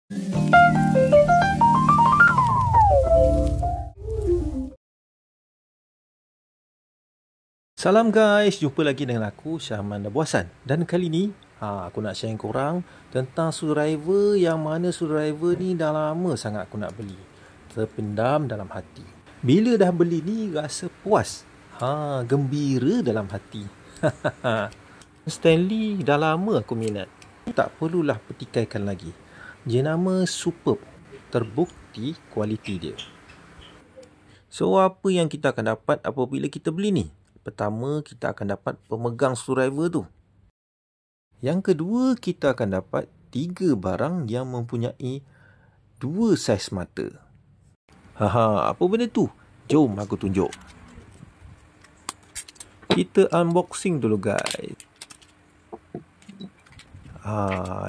Salam guys, jumpa lagi dengan aku Syahman Buasan. Dan kali ni aku nak share korang tentang screwdriver yang mana screwdriver ni dah lama sangat aku nak beli. Terpendam dalam hati. Bila dah beli ni rasa puas. Gembira dalam hati. Stanley dah lama aku minat. Tak perlulah petikaikan lagi. Jenama superb. Terbukti kualiti dia. So apa yang kita akan dapat apabila kita beli ni? Pertama, kita akan dapat pemegang screwdriver tu. Yang kedua, kita akan dapat 3 barang yang mempunyai 2 saiz mata. Apa benda tu? Jom aku tunjuk. Kita unboxing dulu guys.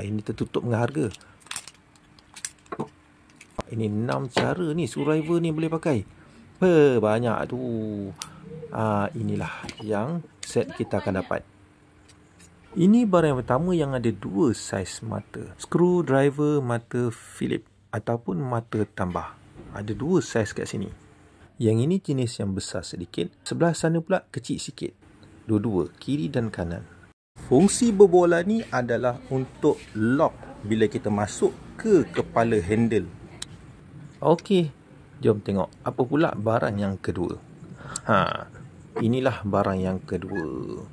Ini tertutup dengan harga. Ini 6 cara ni screwdriver ni boleh pakai. Banyak tu. Inilah yang set kita akan dapat. Ini barang yang pertama yang ada 2 saiz mata. Screwdriver mata Phillips ataupun mata tambah. Ada 2 saiz kat sini. Yang ini jenis yang besar sedikit. Sebelah sana pula kecil sikit. Dua-dua, kiri dan kanan. Fungsi berbola ni adalah untuk lock bila kita masuk ke kepala handle. Okey, jom tengok apa pula barang yang kedua. Inilah barang yang kedua.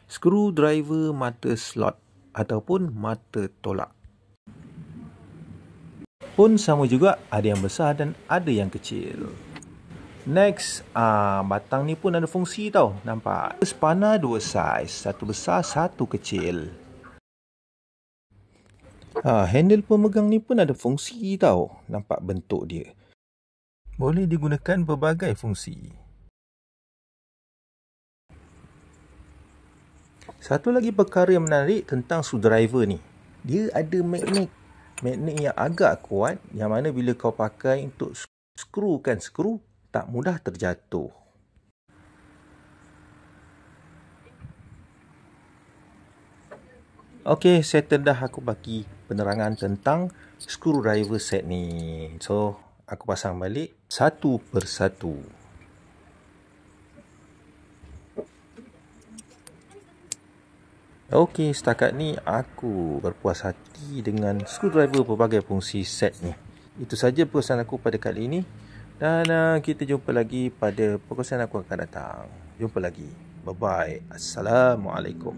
Screwdriver mata slot ataupun mata tolak. Pun sama juga, ada yang besar dan ada yang kecil. Next, batang ni pun ada fungsi tau. Nampak? Spana 2 saiz, satu besar, satu kecil. Handle pemegang ni pun ada fungsi tau. Nampak bentuk dia. Boleh digunakan berbagai fungsi. Satu lagi perkara yang menarik tentang screwdriver ni. Dia ada magnet. Magnet yang agak kuat. Yang mana bila kau pakai untuk skru, tak mudah terjatuh. Okey, settle dah aku bagi penerangan tentang screwdriver set ni. So, aku pasang balik satu persatu. Okey, setakat ni aku berpuas hati dengan screwdriver berbagai fungsi set ni. Itu saja perkongsian aku pada kali ini. Dan kita jumpa lagi pada perkongsian aku akan datang. Jumpa lagi. Bye-bye. Assalamualaikum.